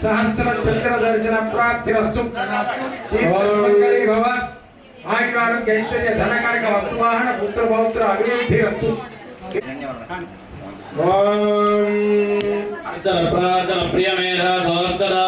सहस्र चंद्र दर्शन प्राप्तिरस्तु तीर्थमंगली भव आयुरारोग्य ऐश्वर्य धनकनक वस्तुवाहन पुत्र पौत्र अभिवृद्धिरस्तु जल प्रिय मेधा सोचरा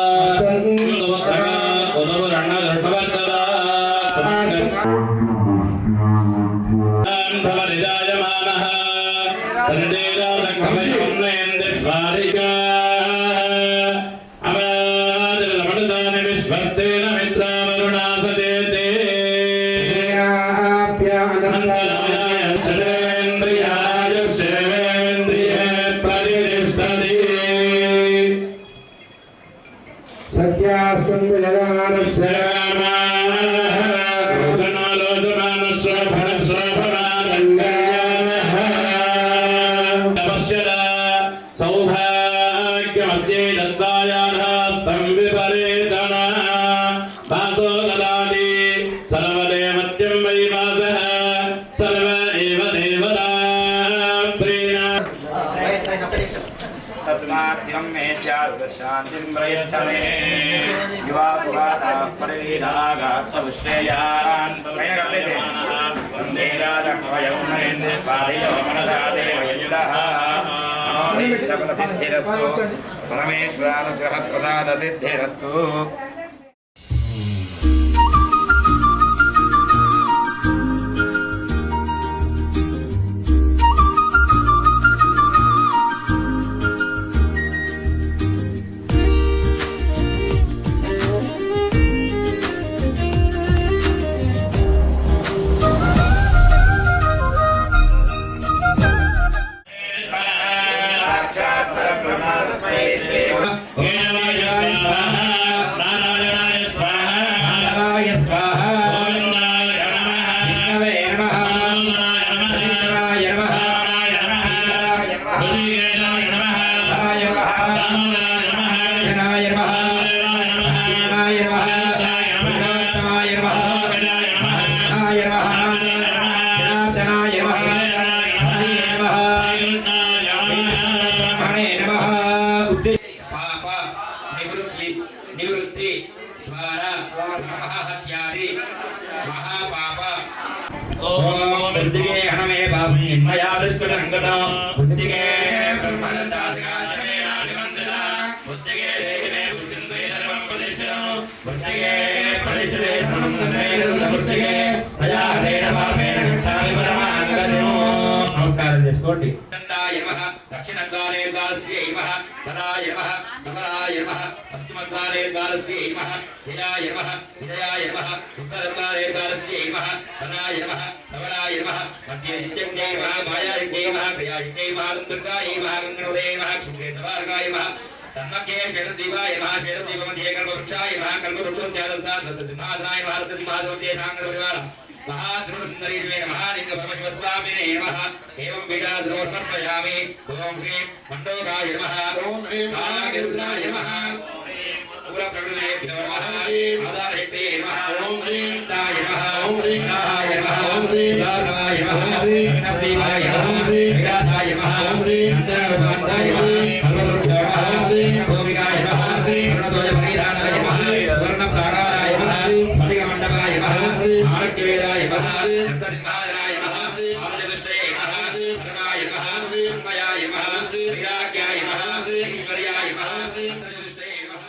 शिवं मे शान्तिं प्रयच्छमे युवा सुवासाः परिधागात्सविश्रेयान् वन्दे राजकवयं नरेन्द्र स्वाधीयो मनसा देवयुधः सकलसिद्धिरस्तु परमेश्वरानुग्रहप्रसादसिद्धिरस्तु बुद्धिगे हनमे बाबी मया दुष्कटंगता बुद्धिगे ब्रह्मदत्तादिगाश्रेणादिमंत्रिता बुद्धिगे देहिमे बुद्धिंद्वे सर्वं प्रदिशो बुद्धिगे प्रदिशे धर्मं संवेदं बुद्धिगे मया हरेण पापेन गच्छामि परमागतम् नमस्कारं చేసుకోండి దండాయ నమః దక్షిణద్వారే ద్వారస్యై నమః తదాయ నమః సమరాయ నమః పశ్చిమద్వారే ద్వారస్యై నమః జయాయ నమః విజయాయ నమః ఉత్తరద్వారే ద్వారస్యై నమః తదాయ నమః సమరాయ నమః మధ్యే నిత్యంజై నమః మాయాయై నమః క్రియాయై నమః దుర్గాయ నమః గంగణోదే నమః క్షేత్రవార్గాయ నమః తన్మధ్యే శరదీవాయ నమః శరదీవమధ్యే కల్పవృక్షాయ నమః కల్పవృక్షోద్యాలంసాద్సింహాసనాయ నమః సింహాసనమధ్యే సాంగపరివార महाध्रुवसुंदरीर्वे महालिंग परमेश्वरस्वामिने नमः एवं बीजाद्रो समर्पयामि ओम ह्रीं मंडोकाय नमः ओम ह्रीं कालगिरुद्राय नमः पूर्वप्रकृतिभ्यो नमः आधारहिते नमः ओम ह्रीं ताय नमः ओम ह्रीं ताय नमः ओम ह्रीं दानाय नमः ओम ह्रीं नमः ओम ह्रीं विरासाय नमः ओम ह्रीं अंतरवादाय नमः सर्वदुर्गो नमः ओम ह्रीं भूमिकाय नमः ओम ह्रीं प्रणतोय परिधानाय नमः स्वर्णप्राकाराय नमः स्फटिकमण्डपाय नमः आरोग्यवेदाय नमः सप्तसिंहासनाय नमः आमजदृष्टये नमः धर्माय नमः अन्मयाय नमः वैराग्याय नमः ऐश्वर्याय नमः तजदृष्टये नमः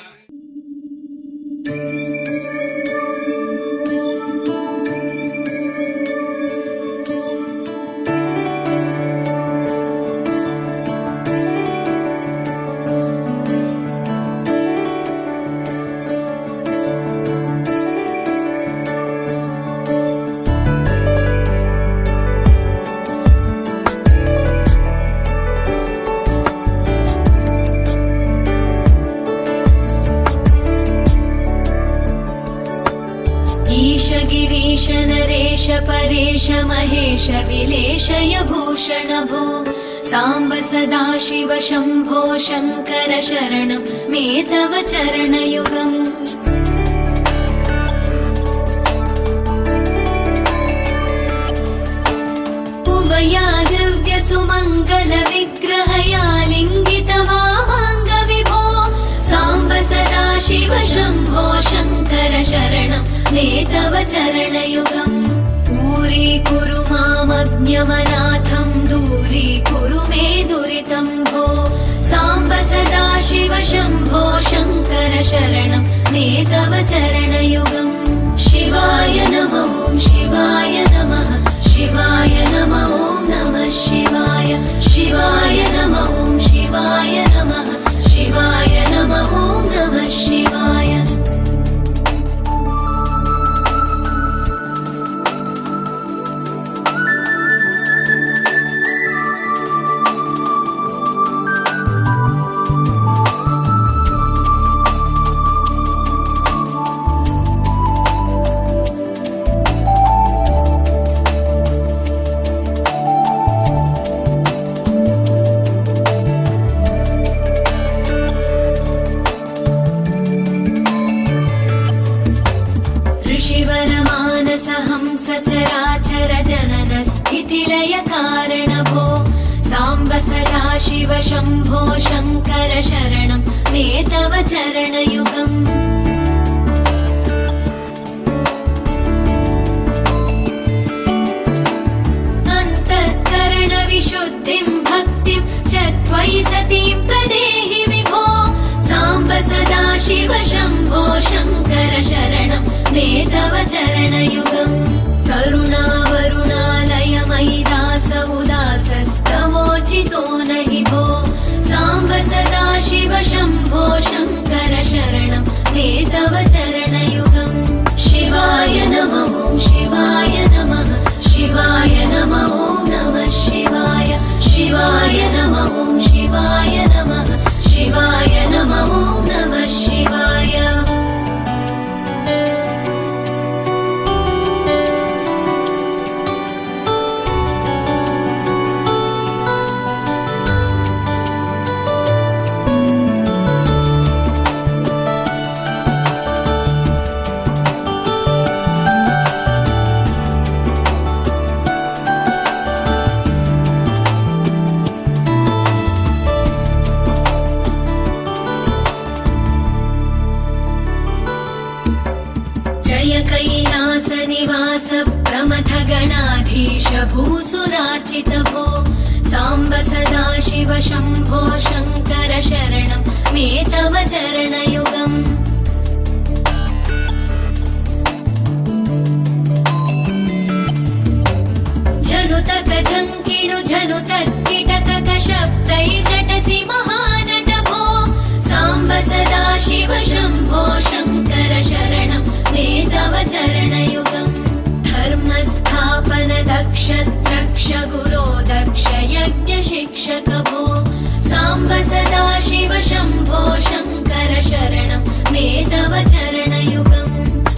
गिरीश नरेश परेश महेश विलेशय भूषण भो सांब सदाशिव शंभो शंकर शरणं मे तव चरणयुगम् उभया दिव्य सुमंगल विग्रहया लिंगित वामांग विभो सांब सदा मे तव चरणयुगम् दूरीकुरु मामज्ञमनाथं दूरीकुरु मे दुरितं भो साम्ब सदा शिव शम्भो शङ्कर शरणं मे तव चरणयुगम् शिवाय नमः शिवाय नमः शिवाय नमः नमः शिवाय शिवाय नमः शिवाय नमः शिवाय नमः नमः शिवाय सचराचर जनन स्थितिलय कारणभो साम्ब सदा शिव शम्भो शङ्कर शरणं मे तव चरणयुगम् अन्तःकरण विशुद्धिं भक्तिं च त्वयि सतीं प्रदेहि विभो साम्ब सदा शिव शम्भो शङ्कर शरणं मे तव चरणयुगम् करुणावरुणालय मयि दास उदासस्तवोचितो नहि भो साम्ब सदा शिव शम्भो शङ्कर शरणं मे तव चरणयुगम् शिवाय नमः शिवाय नमः शिवाय नमः नमः शिवाय शिवाय नमः शिवाय नमः शिवाय नमः नमः शिवाय कैलासनिवास प्रमथ गणाधीश भूसुरार्चित भो साम्ब सदा शिव शम्भो शङ्कर शरणं मे तव चरणयुगम् झनुतक झङ्किणु झनुतर्किटतक शब्दैर्नटसि महानट भो साम्ब सदा शिव शम्भो शङ्कर शरणं मे तव चरणयुगम् धर्मस्थापन दक्ष द्रक्ष गुरो दक्ष यज्ञ शिक्षक भो साम्ब सदा शिव शम्भो शङ्कर शरणं मे तव चरणयुगम्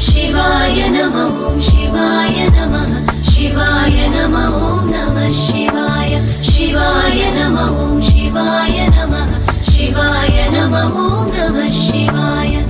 शिवाय नमः शिवाय नमः शिवाय नमः नमः शिवाय शिवाय नमः शिवाय नमः शिवाय नमः नमः शिवाय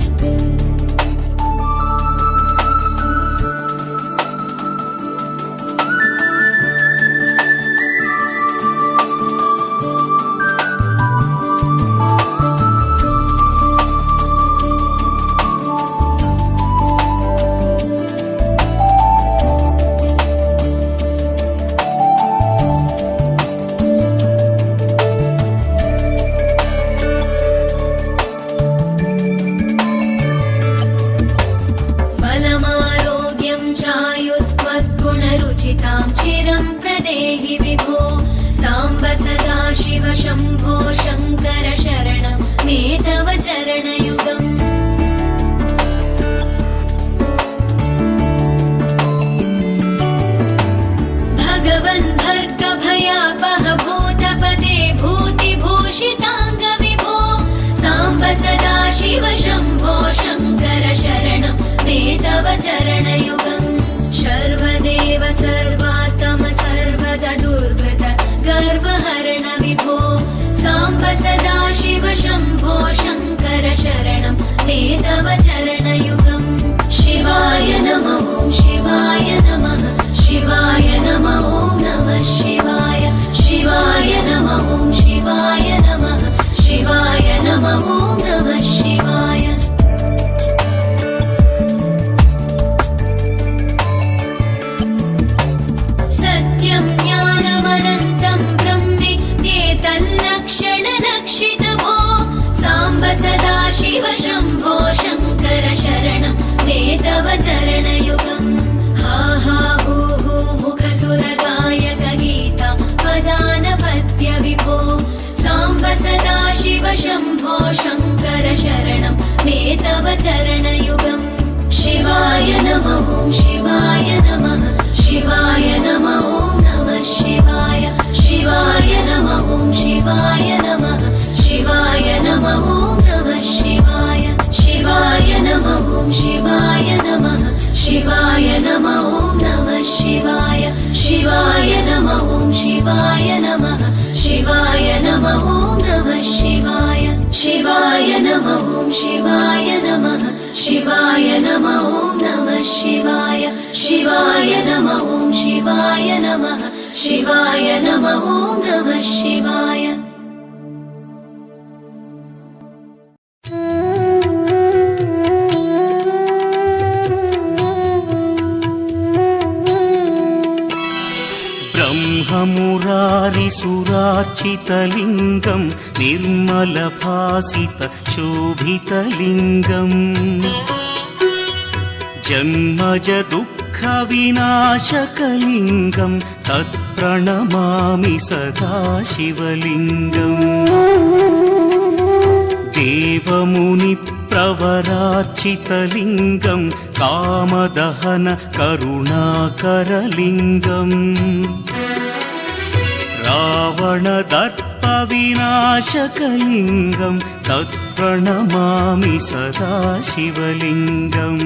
चिरं प्रदेहि विभो साम्ब सदा शिव शम्भो शङ्कर शरणं मे तव चरणयुगम् भगवन् भर्ग भयापह भूतपदे भूतिभूषिताङ्ग विभो साम्ब सदा शिव शम्भो शङ्कर शरणं मे तव चरणयुगम् सर्वदेव सर्वात्म सर्वद दुर्गत गर्वहरण विभो साम्ब सदा शिव शम्भो शङ्कर शरणं मे तव चरणयुगम् शिवाय नमः शिवाय नमः शिवाय नमः नमः शिवाय शिवाय नमः शिवाय नमः शिवाय नमः नमः शिवाय शङ्कर शरणं मे तव चरणयुगम् शिवाय नमः शिवाय नमः शिवाय नमः नमः शिवाय शिवाय नमः शिवाय नमः शिवाय नमः नमः शिवाय शिवाय नमः शिवाय नमः शिवाय नमः नमः शिवाय शिवाय नमः शिवाय नमः शिवाय नमः नमः शिवाय शिवाय नमः शिवाय नमः शिवाय नमः नमः शिवाय शिवाय नमः शिवाय नमः शिवाय नमः नमः शिवाय ब्रह्ममुरारिसुरार्चितलिङ्गं निर्मलभासितशोभितलिङ्गम् जन्मजदुःखविनाशकलिङ्गं तत्प्रणमामि सदा शिवलिङ्गम् देवमुनिप्रवरार्चितलिङ्गं कामदहन करुणाकरलिङ्गम् रावणदर्पविनाशकलिङ्गं तत्प्रणमामि सदा शिवलिङ्गम्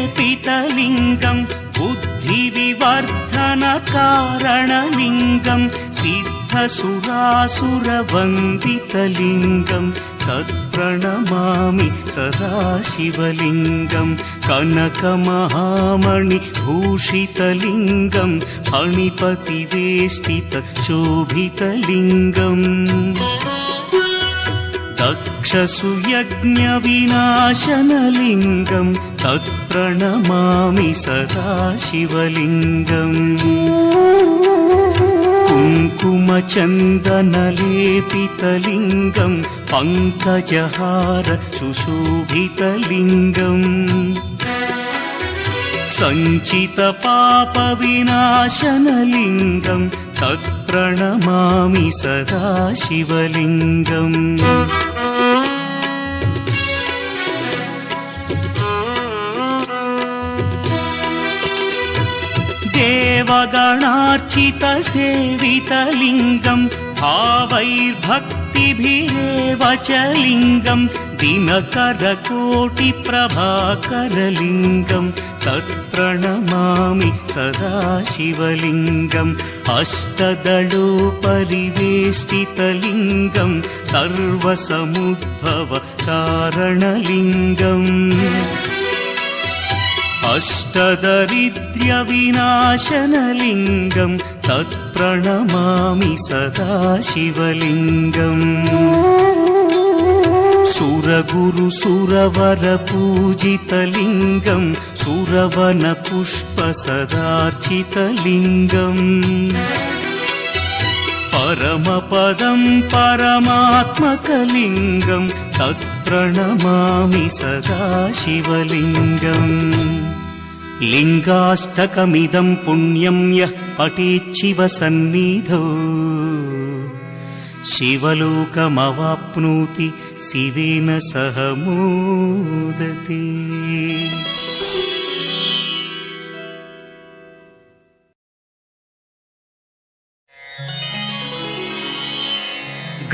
सर्वसुगन्धसुलेपितलिङ्गं बुद्धिविवर्धनकारणलिङ्गं सिद्धसुरासुरवन्दितलिङ्गं तत्प्रणमामि सदा शिवलिङ्गं कनकमहामणिभूषितलिङ्गं फणिपतिवेष्टितशोभितलिङ्गम् दक्षसुयज्ञविनाशनलिङ्गं तत्प्रणमामि सदा शिवलिङ्गम् कुङ्कुमचन्दनलेपितलिङ्गं पङ्कजहार सुशोभितलिङ्गम् सञ्चितपापविनाशनलिङ्गं तत्प्रणमामि सदा शिवलिङ्गम् देवगणार्चितसेवितलिङ्गं भावैर्भक्तिभिरेव च लिङ्गं दिनकरकोटिप्रभाकरलिङ्गं तत्प्रणमामि सदा शिवलिङ्गम् अष्टदलोपरिवेष्टितलिङ्गं सर्वसमुद्भवकारणलिङ्गम् अष्टदरिद्र्यविनाशनलिङ्गं तत्प्रणमामि सदा शिवलिङ्गम् सुरगुरुसुरवरपूजितलिङ्गं सुरवनपुष्पसदार्चितलिङ्गम् परमपदं परमात्मकलिङ्गं तत्प्रणमामि सदा शिवलिङ्गम् लिङ्गाष्टकमिदं पुण्यं यः पठेच्छिवसन्निधौ शिवलोकमवाप्नोति शिवेन सह मोदते।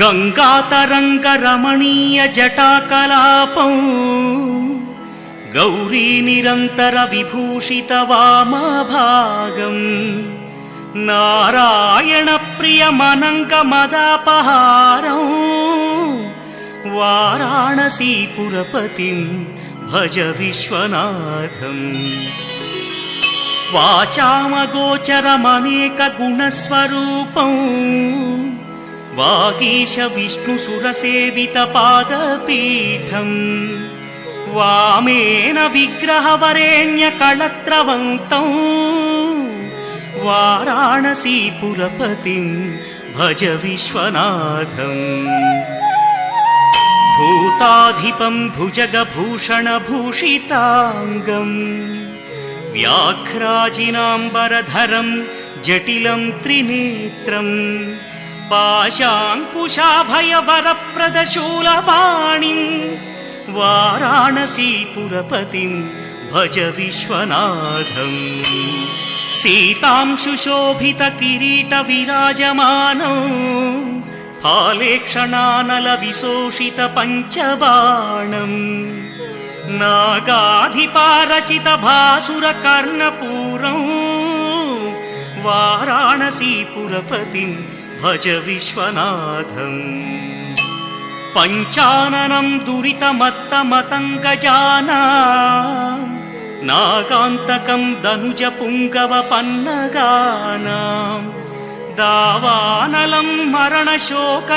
गङ्गातरङ्गरमणीयजटाकलापं गौरीनिरन्तरविभूषितवामभागम् नारायणप्रियमनङ्गमदापहारं वाराणसीपुरपतिं भज विश्वनाथम् वाचामगोचरमनेकगुणस्वरूपं वागीश विष्णुसुरसेवितपादपीठम् वामेन विग्रहवरेण्यकळत्रवन्तं वाराणसीपुरपतिं भज विश्वनाथम् भूताधिपं भुजगभूषणभूषिताङ्गम् व्याघ्राजिनाम्बरधरं जटिलं त्रिनेत्रं पाशाङ्कुशाभयवरप्रदशूलपाणिं वाराणसीपुरपतिं भज विश्वनाथम् सीतां सुशोभितकिरीटविराजमानौ फालेक्षणानलविशोषितपञ्चबाणम् नागाधिपारचितभासुरकर्णपूरं वाराणसीपुरपतिं भज विश्वनाथम् पञ्चाननं दुरितमत्तमतङ्गजानां नागान्तकं दनुजपुङ्गवपन्नगानां दावानलं मरणशोकजराटवीनां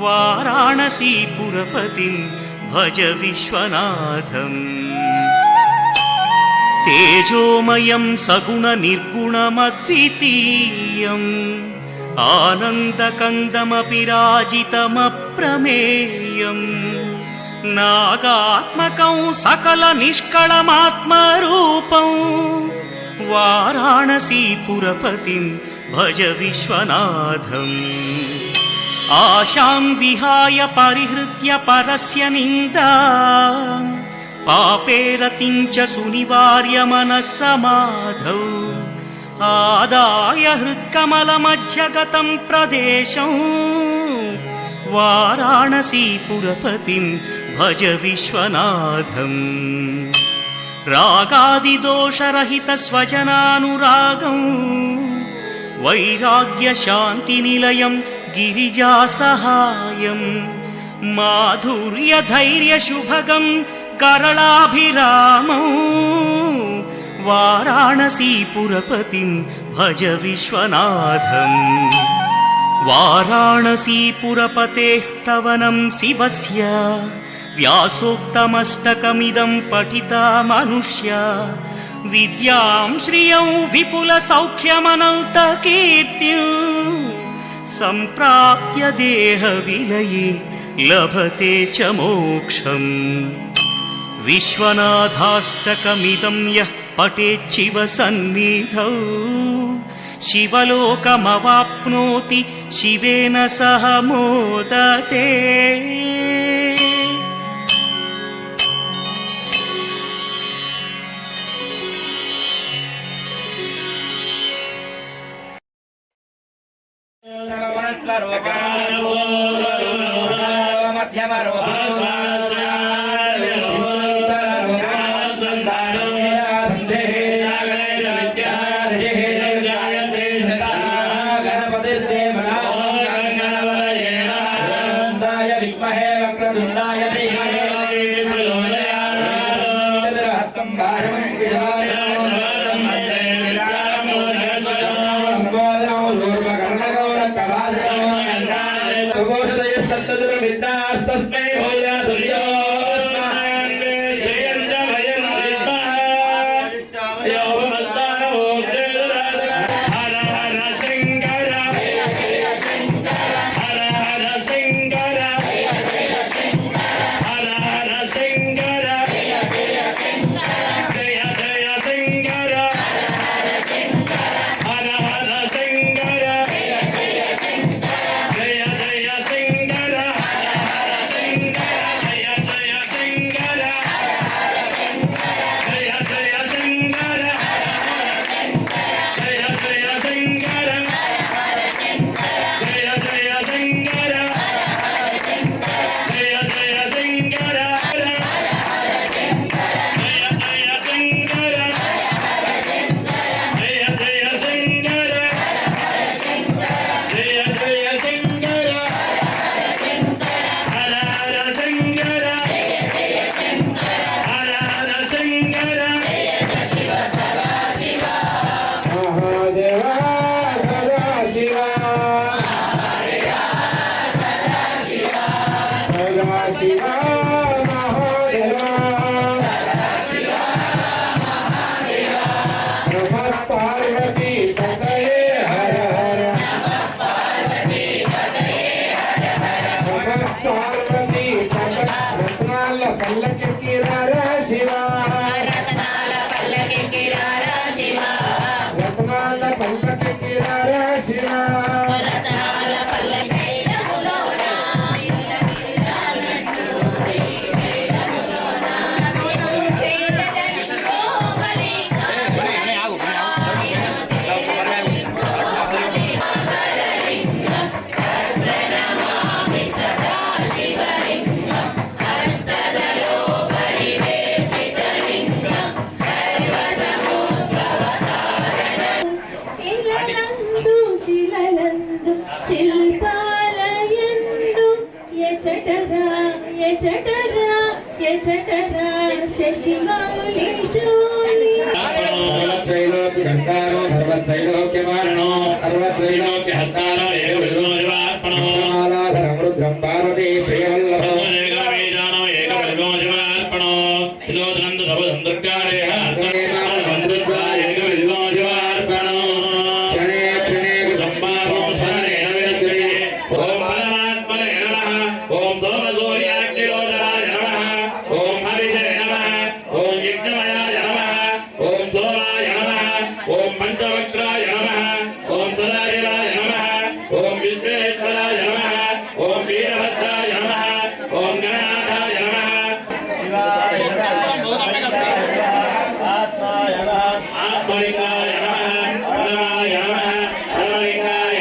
वाराणसीपुरपतिं भज विश्वनाथम् तेजोमयं सगुणनिर्गुणमद्वितीयम् आनन्दकन्दमपि राजितमप्रमेयम् नागात्मकं सकलनिष्कळमात्मरूपं वाराणसीपुरपतिं भज विश्वनाथम् आशां विहाय परिहृत्य परस्य निन्दां पापेरतिं च सुनिवार्य मनस्समाधौ आदाय हृत्कमलमध्यगतं प्रदेशं वाराणसीपुरपतिं भज विश्वनाथम् रागादिदोषरहितस्वजनानुरागं वैराग्यशान्तिनिलयं गिरिजासहायं माधुर्यधैर्यशुभगं करलाभिरामं वाराणसीपुरपतिं भज विश्वनाथम् वाराणसीपुरपतेस्तवनं शिवस्य व्यासोक्तमष्टकमिदं पठिता मनुष्या विद्यां श्रियं विपुलसौख्यमनन्तकीर्तिं सम्प्राप्य देहविलये लभते च मोक्षम् विश्वनाथाष्टकमिदं यः पठेच्छिव सन्निधौ शिवलोकमवाप्नोति शिवेन सह मोदते जय చటరా శశిమౌళి శూలి सर्वत्रैलोक्यहर्तारो सर्वत्रैलोक्यमारणो सर्वत्रैलोक्यहर्तारो एकविधोऽर्पणो मालाधरं रुद्रं पार्वती प्रियवल्लभो एकमेजानो एकविधोऽर्पणो तिलोदनन्द सर्वसन्दुर्गारेह अर्पणेनामन्दुर्गा एकविधोऽर्पणो क्षणे क्षणे विदम्बाभो शरणेन विरचने ॐ परमात्मने नमः ॐ सोमसूर्याग्निरोधराय नमः ॐ हविषे नमः ॐ यज्ञमयाय नमः ॐ सोमाय नमः ॐ पञ्चवक्त्राय नमः ॐ सदाशिवाय नमः ॐ विश्वेश्वराय नमः ॐ वीरभद्राय नमः ॐ गणनाथाय नमः शिवाय नमः आत्माय नमः आत्मलिंगाय नमः परमाय नमः परमलिंगाय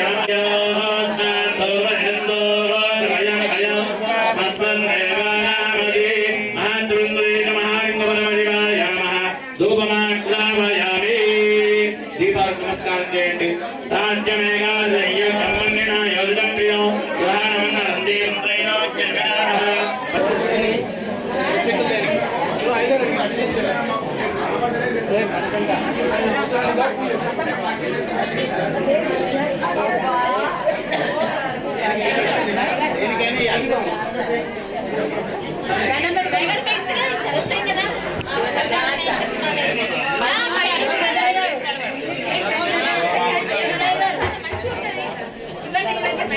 నమస్కారం చేయండి రాజ్యమేఘాలయ్య కర్మణ్యన యోజనం ప్రియం పురాణమన్న రందేం త్రైలోక్యం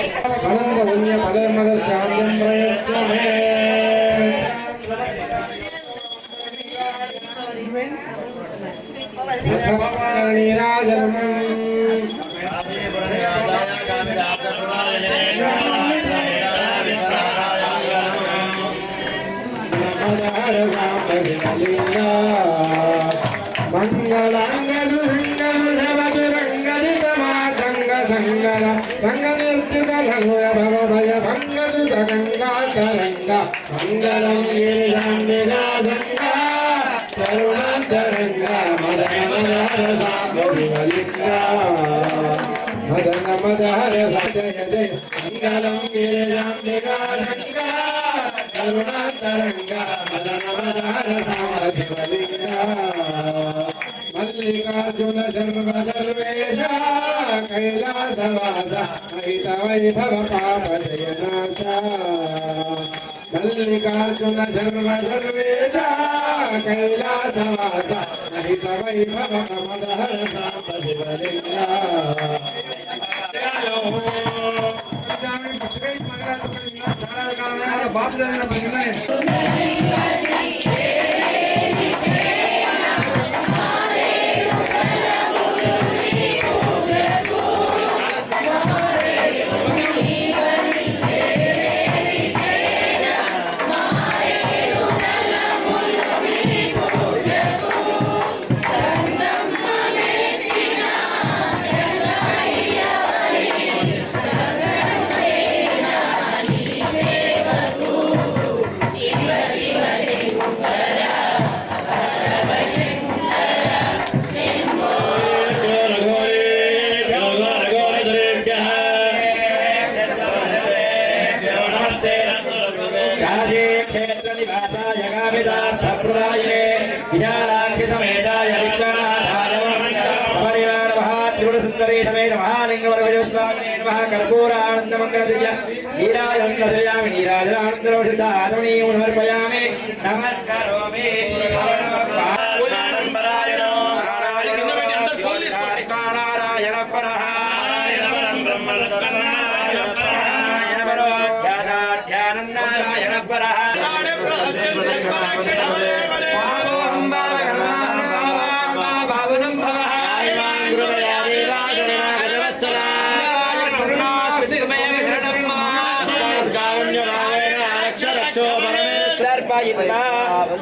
అనంతపుణ్య పదమద శాంతం ప్రయత్నమే మంగళంగలు రంగలు సంగల సంగనిర్చుగలంగ భవభయ భంగదు సగంగా తరంగ మంగళం గిరిజంగ తరుణంతరంగ మదన మదహర సాంబలింగ మదన మదహర సజయదే మంగళం గిరిజంగ తరుణంతరంగ మదన మదహర సాంబలింగ మల్లికార్జున జన్మ సర్వేశ కైలాసవాస మహిత వైభవ పాపజయనాశ మల్లికార్జున జన్మ సర్వేశ కైలాసవాస మహిత వైభవ మదహర సాంబ శివలింగ బాబు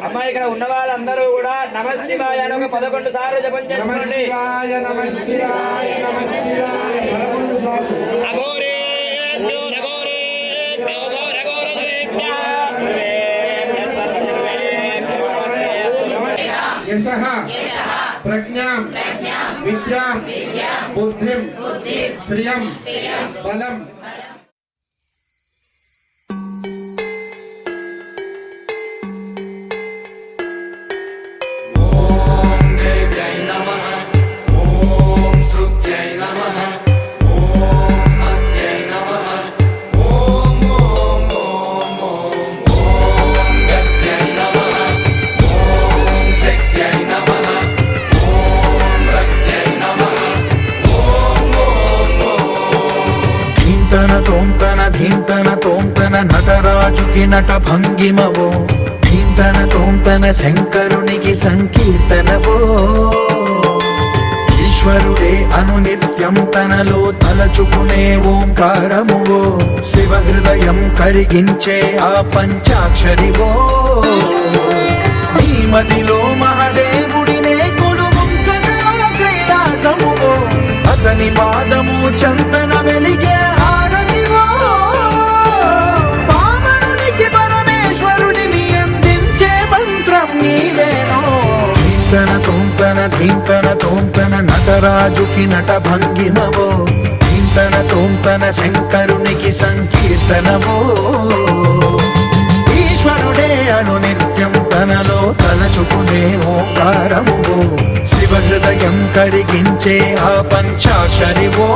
అమ్మాయి ఇక్కడ ఉన్న వాళ్ళందరూ కూడా నమః శివాయ అని ఒక 11 సార్లు జపం చేసుకోండి. యశః ప్రజ్ఞాం విద్యాం బుద్ధిం శ్రియం బలం ధీంతన తోంతన నటరాజుకి నట భంగిమవో ధీంతన తోంతన శంకరునికి సంకీర్తనవో ఈశ్వరుడే అనునిత్యం తనలో తలచుకునే ఓంకారమువో శివ హృదయం కరిగించే ఆ పంచాక్షరివో నీ మదిలో మహాదేవుడినే కొలువుంచగా కైలాసమువో అతని పాదము చందన వెలిగే హారతివో పావనునికి పరమేశ్వరుడిని అందించే మంత్రం నీవేనో ధీంతన తోంతన నటరాజుకి నట భంగిమవో ధీంతన శంకరునికి సంకీర్తనవో ఈశ్వరుడే అనునిత్యం తనలో తలచుకునే ఓంకారమువో శివ హృదయం కరిగించే ఆ పంచాక్షరివో